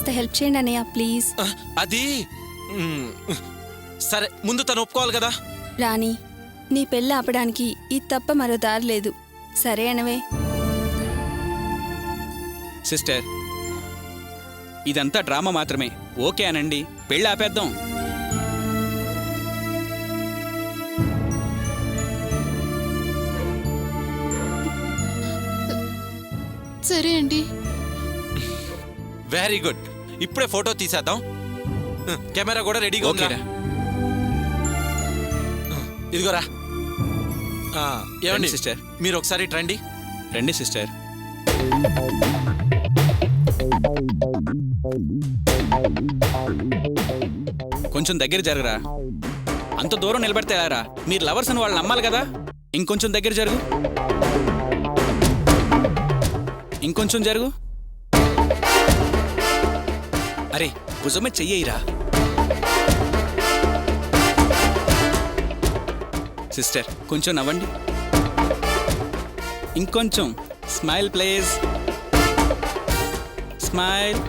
కాస్త హెల్ప్ చేయండి అన్నయ్య ప్లీజ్. అది సరే, ముందు తను ఒప్పుకోవాలి కదా. రాణి, నీ పెళ్ళి ఆపడానికి ఇది తప్ప మరో దారి లేదు. సరే అనవే. సిస్టర్, ఇదంతా డ్రామా మాత్రమే. ఓకే అనండి, పెళ్ళి ఆపేద్దాం. సరే అండి. Very good. ఇప్పుడే ఫోటో తీసేద్దాం. కెమెరా కూడా రెడీగా ఉందిరా. ఇదిగోరా. ఏమండి సిస్టర్, మీరు ఒకసారి రండి. రండి సిస్టర్. కొంచెం దగ్గర జరగరా. అంత దూరం నిలబడితే ఎలారా? మీరు లవర్స్ అని వాళ్ళు నమ్మాలి కదా. ఇంకొంచెం దగ్గర జరుగు. ఇంకొంచెం జరుగు. అరే, భుజమే చెయ్యరా. సిస్టర్, కొంచెం నవ్వండి. ఇంకొంచెం. Smile please. స్మైల్.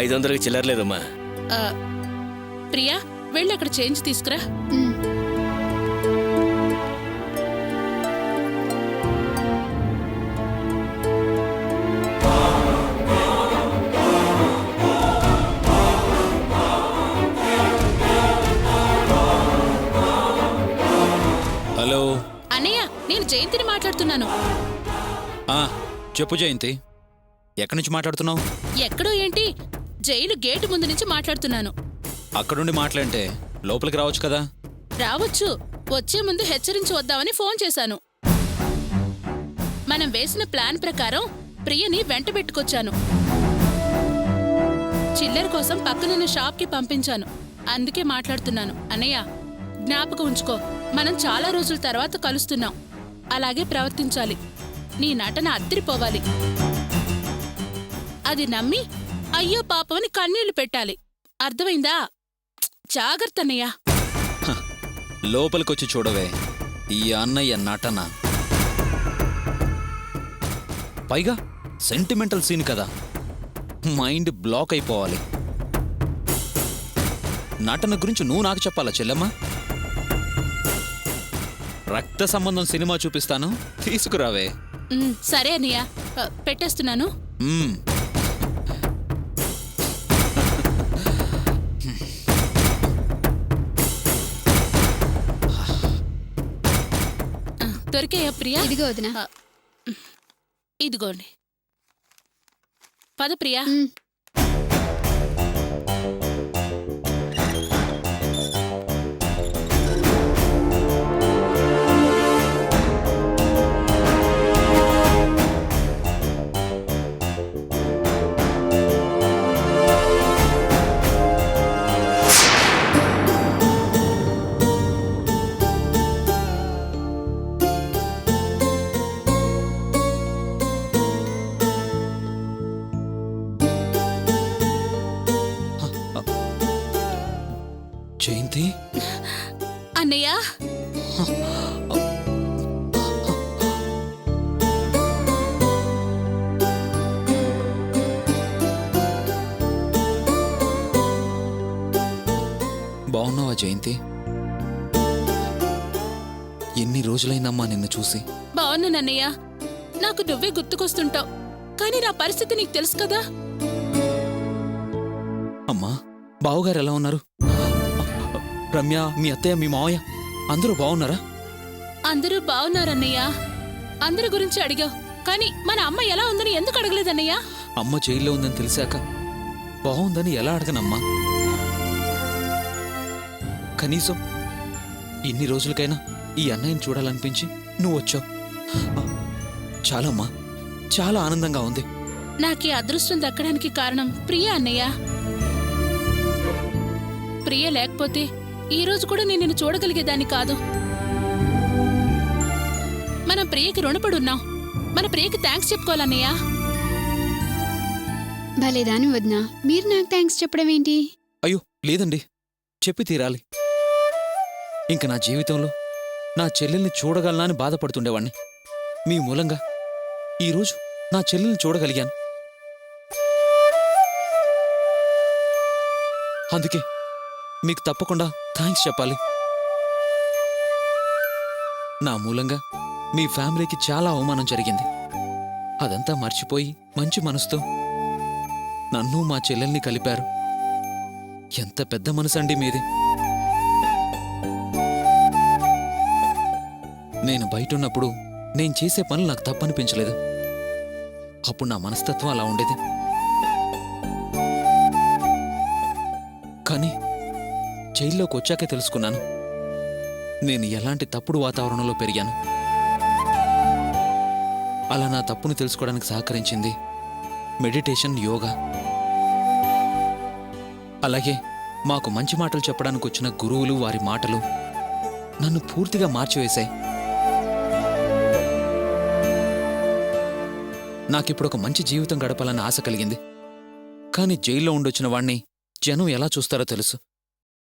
$500కి చిల్లరలేదమ్మా. ప్రియా, వెళ్ళి అక్కడ చేంజ్ తీసుకురా. హలో అన్నయ్య, నేను జయంతిని మాట్లాడుతున్నాను. చెప్పు జయంతి, ఎక్కడి నుంచి మాట్లాడుతున్నావు? ఎక్కడో ఏంటి, జైలు గేటు ముందు నుంచి మాట్లాడుతున్నాను. అక్కడుండి మాట్లాడితే లోపలికి రావచ్చు కదా. రావచ్చు. వచ్చే ముందు హెచ్చరించి వద్దామని ఫోన్ చేశాను. మనం వేసిన ప్లాన్ ప్రకారం ప్రియని వెంట పెట్టుకొచ్చాను. చిల్లర కోసం పక్కనున్న షాప్కి పంపించాను. అందుకే మాట్లాడుతున్నాను. అన్నయ్య, జ్ఞాపకం ఉంచుకో, మనం చాలా రోజుల తర్వాత కలుస్తున్నాం. అలాగే ప్రవర్తించాలి. నీ నటన అద్దరిపోవాలి. అది నమ్మి అయ్యో పాపమని కన్నీళ్లు పెట్టాలి. అర్థమైందా? జాగ్రత్త అన్నయ్య. లోపలికొచ్చి చూడవే ఈ అన్నయ్య నటన. పైగా సెంటిమెంటల్ సీన్ కదా, మైండ్ బ్లాక్ అయిపోవాలి. నటన గురించి నువ్వు నాకు చెప్పాలా చెల్లెమ్మా? రక్త సంబంధం సినిమా చూపిస్తాను, తీసుకురావే. సరే అన్నయ్య, పెట్టేస్తున్నాను. దొరికాయా ప్రియా? ఇదిగో వదినా. ఇదిగోండి. పద ప్రియా. జయంతి, అన్నయ్య, బాగున్నావా జయంతి? ఎన్ని రోజులైందమ్మా నిన్ను చూసి. బాగున్నానన్నయ్య. నాకు నువ్వే గుర్తుకొస్తుంటావు. కానీ నా పరిస్థితి నీకు తెలుసు కదా. అమ్మా, బావుగారు ఎలా ఉన్నారు? రమ్య, మీ అత్తయ్య, మీ మావయ్య అందరూ బాగున్నారా? అందరూ బాగున్నారన్నయ్య. అందరి గురించి అడిగావు, కానీ మన అమ్మ ఎలా ఉందని ఎందుకు అడగలేదన్నయ్య? అమ్మ జైల్లో ఉందని తెలిసాక బాగుందని ఎలా అడగనమ్మా? కనీసం ఇన్ని రోజులకైనా ఈ అన్నయ్యని చూడాలనిపించి నువ్వు వచ్చావు. చాలమ్మా, చాలా ఆనందంగా ఉంది. నాకీ అదృష్టం దక్కడానికి కారణం ప్రియ అన్నయ్య. ప్రియ లేకపోతే ఈ రోజు కూడా నేను నిన్ను చూడగలిగేదాన్ని కాదు. మనం ప్రియకి రుణపడున్నాం. మన ప్రియకి థ్యాంక్స్ చెప్పుకోవాలన్నయ్య. భలేదాని వదినా, మీరు నాకు థ్యాంక్స్ చెప్పడం ఏంటి? అయ్యో లేదండి, చెప్పి తీరాలి. ఇంక నా జీవితంలో నా చెల్లెల్ని చూడగలనా అని బాధపడుతుండేవాణ్ణి. మీ మూలంగా ఈరోజు నా చెల్లెల్ని చూడగలిగాను. అందుకే మీకు తప్పకుండా థ్యాంక్స్ చెప్పాలి. నా మూలంగా మీ ఫ్యామిలీకి చాలా అవమానం జరిగింది. అదంతా మర్చిపోయి మంచి మనసుతో నన్ను మా చెల్లెల్ని కలిపారు. ఎంత పెద్ద మనసండి మీది. నేను బయటున్నప్పుడు నేను చేసే పనులు నాకు తప్పనిపించలేదు. అప్పుడు నా మనస్తత్వం అలా ఉండేది. కానీ జైల్లోకి వచ్చాకే తెలుసుకున్నాను నేను ఎలాంటి తప్పుడు వాతావరణంలో పెరిగాను. అలా నా తప్పును తెలుసుకోవడానికి సహకరించింది మెడిటేషన్, యోగా. అలాగే మాకు మంచి మాటలు చెప్పడానికి వచ్చిన గురువులు, వారి మాటలు నన్ను పూర్తిగా మార్చివేశాయి. నాకిప్పుడు ఒక మంచి జీవితం గడపాలని ఆశ కలిగింది. కానీ జైల్లో ఉండొచ్చిన వాణ్ణి జనం ఎలా చూస్తారో తెలుసు.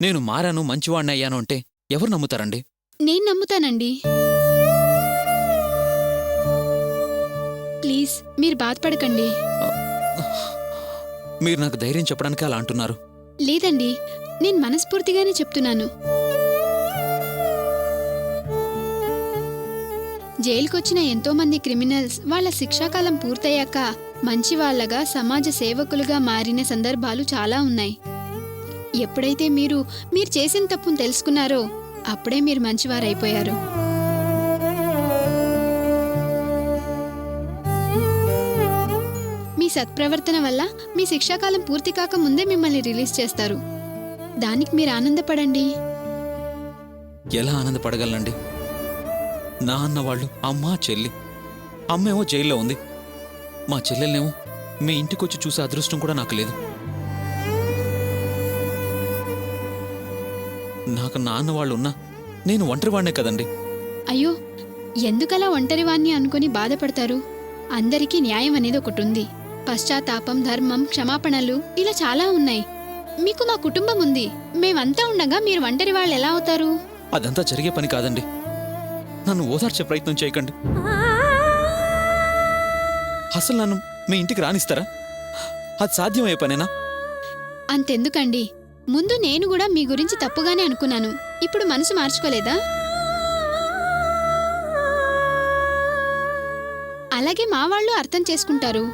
నేను మారాను, మంచివాణ్ణి అయ్యాను అంటే ఎవరు నమ్ముతారండి? నేను నమ్ముతానండి. ప్లీజ్ మీరు బాధపడకండి. మీరు నాకు ధైర్యం చెప్పడానికి అలా అంటున్నారు. లేదండి, నేను మనస్ఫూర్తిగానే చెప్తున్నాను. జైలుకొచ్చిన ఎంతో మంది క్రిమినల్స్ వాళ్ళ శిక్షాకాలం పూర్తయ్యాక మంచివాళ్లగా, సమాజ సేవకులుగా మారిన సందర్భాలు చాలా ఉన్నాయి. ఎప్పుడైతే మీరు చేసిన తప్పును తెలుసుకున్నారో అప్పుడే మీరు మంచివారైపోయారు. మీ సత్ప్రవర్తన వల్ల మీ శిక్షాకాలం పూర్తి కాక ముందే మిమ్మల్ని రిలీజ్ చేస్తారు. దానికి మీరు ఆనందపడండి. ఎలా ఆనందపడగలనండి? నా అన్నవాళ్ళు అమ్మ, చెల్లి. అమ్మేమో జైల్లో ఉంది. మా చెల్లెల్నేమో మీ ఇంటికొచ్చి చూసే అదృష్టం కూడా నాకు లేదు. నాకు నా అన్నవాళ్ళు ఉన్నా నేను ఒంటరివాణ్ణే కదండి. అయ్యో, ఎందుకలా ఒంటరివాణ్ణి అనుకుని బాధపడతారు? అందరికీ న్యాయం అనేది ఒకటి ఉంది. పశ్చాత్తాపం, ధర్మం, క్షమాపణలు ఇలా చాలా ఉన్నాయి. మీకు మా కుటుంబం ఉంది. మేమంతా ఉండగా మీరు ఒంటరి వాళ్ళు ఎలా అవుతారు? అదంతా జరిగే పని కాదండి. నన్ను ఓదార్చే ప్రయత్నం చేయకండి. అసలు నన్ను మీ ఇంటికి రానిస్తారా? అది సాధ్యమయ్యే పనేనా? అంతెందుకండి, ముందు నేను కూడా మీ గురించి తప్పుగానే అనుకున్నాను. ఇప్పుడు మనసు మార్చుకోలేదా? అలాగే మా వాళ్ళు అర్థం చేసుకుంటారు.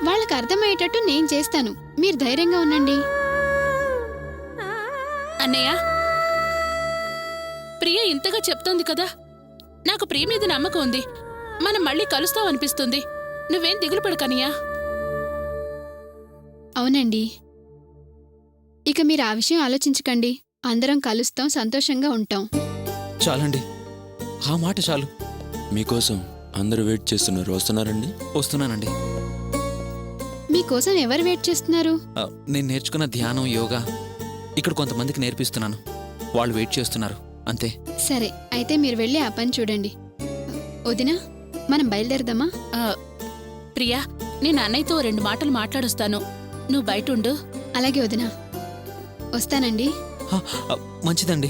వాళ్ళకి అర్థమయ్యేటట్టు నేను చేస్తాను. మీరు ధైర్యంగా ఉండండి. అన్నయ్య, ప్రియ ఇంతగా చెప్తోంది కదా, నాకు ప్రియ మీద నమ్మకం ఉంది. మనం మళ్ళీ కలుస్తామనిపిస్తుంది. నువ్వేం దిగులు పడకనియా. అవునండి, ఇక మీరు ఆ విషయం ఆలోచించకండి. అందరం కలుస్తాం, సంతోషంగా ఉంటాం. చాలండి, ఆ మాట చాలు. మీకోసం అందరూ వెయిట్ చేస్తున్నారు. వస్తున్నారండి? వస్తున్నానండి. మీకోసం ఎవరు వెయిట్ చేస్తున్నారు? నేను నేర్చుకున్న ధ్యానం, యోగా ఇక్కడ కొంతమందికి నేర్పిస్తున్నాను. వాళ్ళు వెయిట్ చేస్తున్నారు అంతే. సరే, అయితే మీరు వెళ్ళి ఆ పని చూడండి. వదినా, మనం బయలుదేరదామా? ప్రియా, నేను అన్నయ్యతో 2 మాటలు మాట్లాడొస్తాను. నువ్వు బయటుండు. అలాగే వదినా, వస్తానండి. మంచిదండి.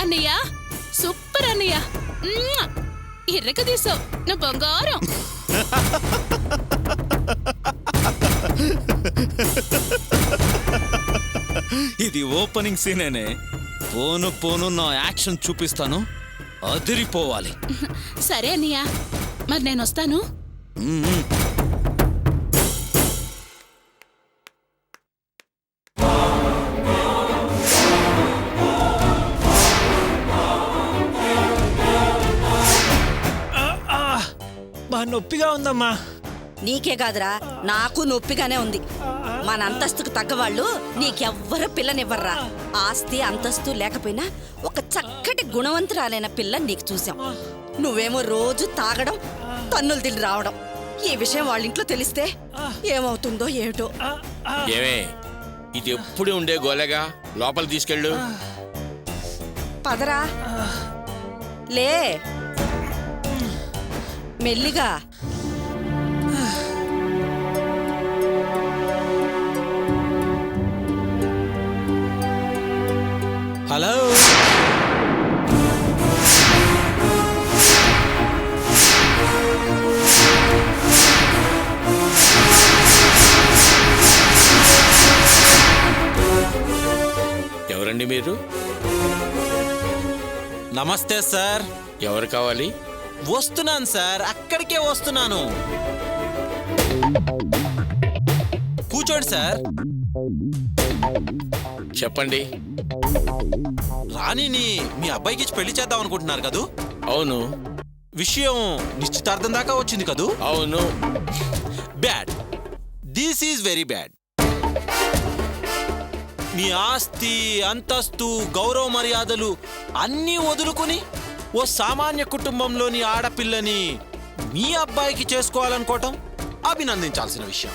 అన్నయ్య, సూపర్ అన్నయ్య. ఎర్రక తీసావు, నా బంగారం. ఇది ఓపెనింగ్ సీనేనే. పోను పోను నా యాక్షన్ చూపిస్తాను, అదిరిపోవాలి. సరే అన్నయ్య, మరి నేను వస్తాను. నొప్పిగా ఉందమ్మా. నీకే కాదురా, నాకు నొప్పిగానే ఉంది. మన అంతస్తుకు తగ్గవాళ్ళు నీకెవ్వరూ పిల్లనివ్వర్రా. ఆస్తి అంతస్తు లేకపోయినా ఒక చక్కటి గుణవంతురాలైన పిల్ల నీకు చూసాం. నువ్వేమో రోజు తాగడం, తన్నులు తిని రావడం. ఈ విషయం వాళ్ళింట్లో తెలిస్తే ఏమవుతుందో ఏమిటో. ఏమే, ఇది ఎప్పుడు ఉండే గోలగా. లోపల తీసుకెళ్ళు. పదరా, లే మెల్లిగా. నమస్తే సార్. ఎవరు కావాలి? వస్తున్నాను సార్, అక్కడికే వస్తున్నాను. కూర్చోండి సార్. చెప్పండి. రాణిని మీ అబ్బాయికి ఇచ్చి పెళ్లి చేద్దాం అనుకుంటున్నారు కదూ? అవును. విషయం నిశ్చితార్థం దాకా వచ్చింది కదూ? అవును. Bad. This is very bad. మీ ఆస్తి, అంతస్తు, గౌరవ మర్యాదలు అన్నీ వదులుకుని ఓ సామాన్య కుటుంబంలోని ఆడపిల్లని మీ అబ్బాయికి చేసుకోవాలనుకోవటం అభినందించాల్సిన విషయం.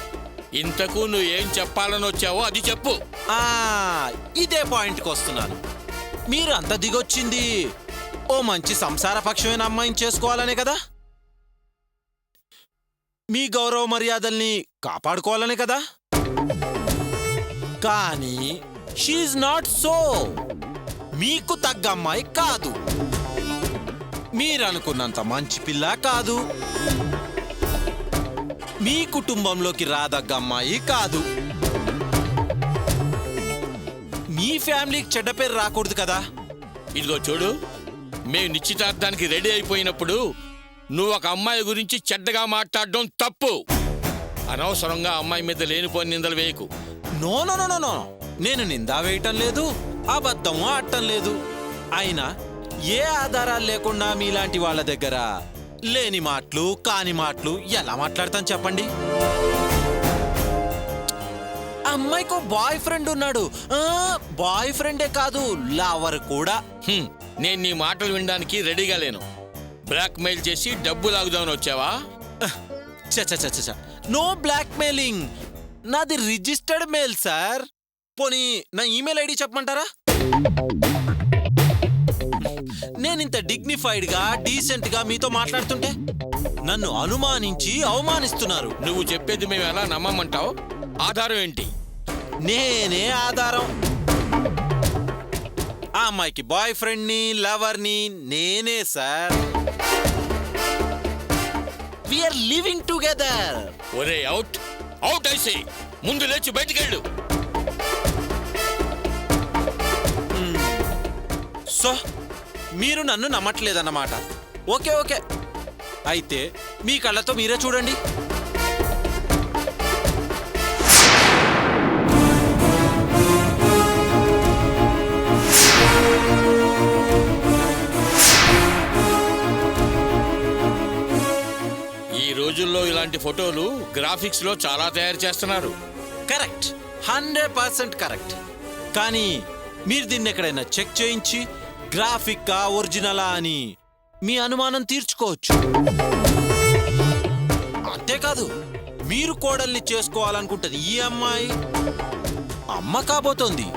ఇంతకు నువ్వు ఏం చెప్పాలని వచ్చావో అది చెప్పు. ఇదే పాయింట్కి వస్తున్నాను. మీరు అంత దిగొచ్చింది ఓ మంచి సంసార పక్షమైన అమ్మాయిని చేసుకోవాలనే కదా? మీ గౌరవ మర్యాదల్ని కాపాడుకోవాలనే కదా? కానీ షీఈ్ నాట్ సో. మీకు తగ్గ అమ్మాయి కాదు, మీరనుకున్నంత మంచి పిల్ల కాదు, మీ కుటుంబంలోకి రాదగ్గ అమ్మాయి కాదు. మీ ఫ్యామిలీకి చెడ్డ పేరు రాకూడదు కదా? ఇదిగో చూడు, మేము నిశ్చితార్థానికి రెడీ అయిపోయినప్పుడు నువ్వు ఒక అమ్మాయి గురించి చెడ్డగా మాట్లాడడం తప్పు. అనవసరంగా అమ్మాయి మీద లేనిపోని నిందలు వేయకు. No no no no no, నేను నిందా వేయటం లేదు, అబద్ధము ఆడటం లేదు. అయినా ఏ ఆధారాలు లేకుండా మీలాంటి వాళ్ళ దగ్గర లేని మాటలు, కాని మాటలు ఎలా మాట్లాడతాను చెప్పండి? అమ్మాయికో బాయ్ ఫ్రెండ్ ఉన్నాడు. బాయ్ ఫ్రెండే కాదు, లవర్ కూడా. నేను నీ మాటలు వినడానికి రెడీగా లేను. బ్లాక్ మెయిల్ చేసి డబ్బు లాగుదామని వచ్చావా? చ నో బ్లాక్ మెయిలింగ్. నాది రిజిస్టర్డ్ మెయిల్ సార్. పోనీ నా ఈమెయిల్ ఐడి చెప్పమంటారా? నేనింత డిగ్నిఫైడ్గా, డీసెంట్గా మీతో మాట్లాడుతుంటే నన్ను అనుమానించి అవమానిస్తున్నారు. నువ్వు చెప్పేది మేము ఎలా నమ్మమంటావు? ఆధారం ఏంటి? నేనే ఆధారం. ఆ అమ్మాయికి బాయ్ ఫ్రెండ్ని, లవర్ని నేనే సార్. We are living together. ఒరే అవుట్ అవుట్ ఐసే, ముందు లేచి బయటికెళ్ళు. సో మీరు నన్ను నమ్మట్లేదన్నమాట. ఓకే ఓకే, అయితే మీ కళ్ళతో మీరే చూడండి. ఈ రోజుల్లో ఇలాంటి ఫోటోలు గ్రాఫిక్స్ లో చాలా తయారు చేస్తున్నారు. Correct, 100% correct. కానీ మీరు దీన్ని ఎక్కడైనా చెక్ చేయించి గ్రాఫిక్కా ఒరిజినలా అని మీ అనుమానం తీర్చుకోవచ్చు. అంతేకాదు, మీరు కోడల్ని చేసుకోవాలనుకుంటుంది ఈ అమ్మాయి అమ్మ కాబోతోంది,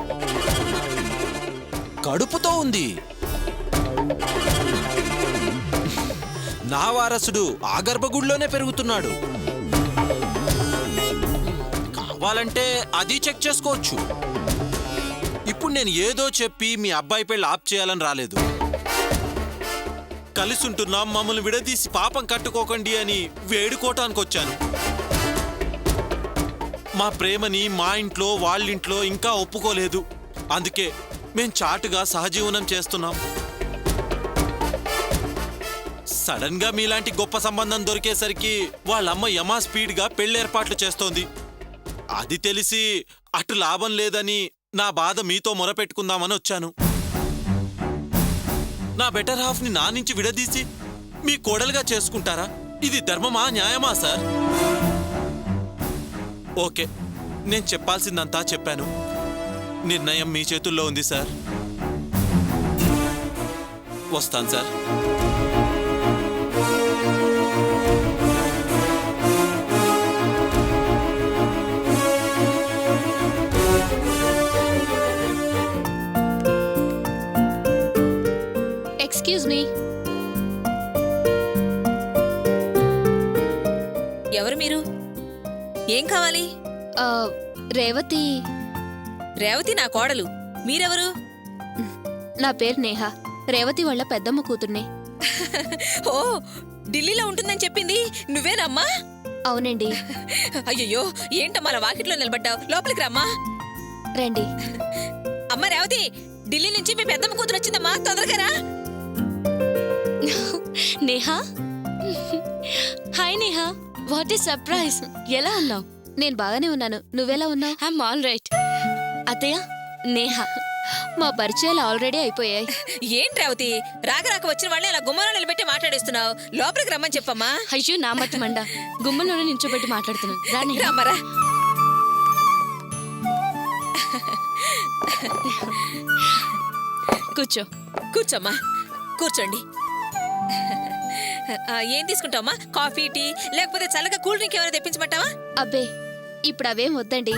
కడుపుతో ఉంది. నా వారసుడు ఆ గర్భగుడిలోనే పెరుగుతున్నాడు. కావాలంటే అది చెక్ చేసుకోవచ్చు. ఇప్పుడు నేను ఏదో చెప్పి మీ అబ్బాయి పెళ్ళి ఆప్ చేయాలని రాలేదు. కలిసి ఉంటున్నాం, మమ్మల్ని విడదీసి పాపం కట్టుకోకండి అని వేడుకోవటానికి వచ్చాను. మా ప్రేమని మా ఇంట్లో వాళ్ళింట్లో ఇంకా ఒప్పుకోలేదు. అందుకే మేం చాటుగా సహజీవనం చేస్తున్నాం. సడన్ గా మీలాంటి గొప్ప సంబంధం దొరికేసరికి వాళ్ళమ్మ యమా స్పీడ్గా పెళ్ళేర్పాట్లు చేస్తోంది. అది తెలిసి అటు లాభం లేదని నా బాధ మీతో మొరపెట్టుకుందామని వచ్చాను. నా బెటర్ హాఫ్ ని నా నుంచి విడదీసి మీ కోడలుగా చేసుకుంటారా? ఇది ధర్మమా, న్యాయమా సార్? ఓకే, నేను చెప్పాల్సిందంతా చెప్పాను. నిర్ణయం మీ చేతుల్లో ఉంది సార్. వస్తాను సార్. Excuse me. ఎవరు మీరు? ఏం కావాలి? రేవతి. రేవతి నా కోడలు. మీరెవరు? నా పేరు నేహ, రేవతి వాళ్ళ పెద్దమ్మ కూతుర్నే. ఓ, ఢిల్లీలో ఉంటుందని చెప్పింది నువ్వేనమ్మా? అవునండి. అయ్యయ్యో, ఏంటమ్మా అలా వాకిట్లో నిలబడ్డావు? లోపలికి రమ్మా. రండి. అమ్మ రేవతి, ఢిల్లీ నుంచి మీ పెద్దమ్మ కూతురు వచ్చిందమ్మా, తొందరగా రా. Neha hi Neha what is surprise ఎలా ఉన్నావు? నేను బాగానే ఉన్నాను. నువ్వెలా ఉన్నావు? I'm all right. అత్తయ్య నేహా. మా పరిచయాలు ఆల్రెడీ అయిపోయాయి. ఏంటి రేవతి రాక రాక వచ్చిన వాళ్ళని అలా గుమ్మంలో నిలబెట్టి మాట్లాడేస్తున్నావు? లోపలికి రమ్మని చెప్పమ్మా. అయ్యో నా మతి మండ, గుమ్మంలోనే నించోబెట్టి మాట్లాడుతున్నాను. రాని రామరా. కూర్చో. కూర్చోమ్మా, కూర్చోండి. ఏం తీసుకుంటావమ్మా? కాఫీ, టీ, లేకపోతే చల్లగా కూల్ డ్రింక్ ఏమైనా తెప్పించమంటావా? అబ్బే ఇప్పుడు అవేం వద్దండి.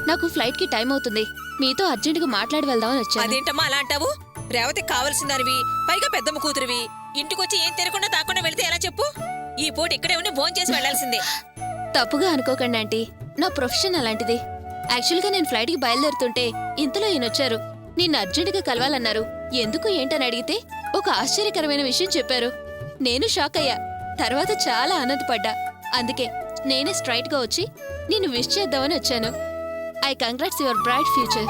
నాకు ఫ్లైట్ కి టైం అవుతుంది. మీతో అర్జెంటుగా మాట్లాడి వెళ్దామని వచ్చాను. అదేంటమ్మా అలా అంటావు? రేవతి కావలసిన దానివి, పైగా పెద్దమ్మ కూతురివి. ఇంటికొచ్చి ఏం తినకుండా తాకుండా వెళితే ఎలా చెప్పు? ఈ పూట ఇక్కడే ఉండి భోజనం చేసి వెళ్లాల్సిందే. తప్పుగా అనుకోకండి ఆంటీ, నా ప్రొఫెషన్ అలాంటిది. యాక్చువల్గా నేను ఫ్లైట్ కి బయలుదేరుతుంటే ఇంతలో ఈయనొచ్చారు. నిన్ను అర్జెంటుగా కలవాలన్నారు. ఎందుకు ఏంటని అడిగితే ఒక ఆశ్చర్యకరమైన విషయం చెప్పారు. నేను షాక్ అయ్యా. తర్వాత చాలా ఆనందపడ్డా. అందుకే నేనే స్ట్రైట్ గా వచ్చి నిన్ను విష్ చేద్దామని వచ్చాను. I congrats your bright future.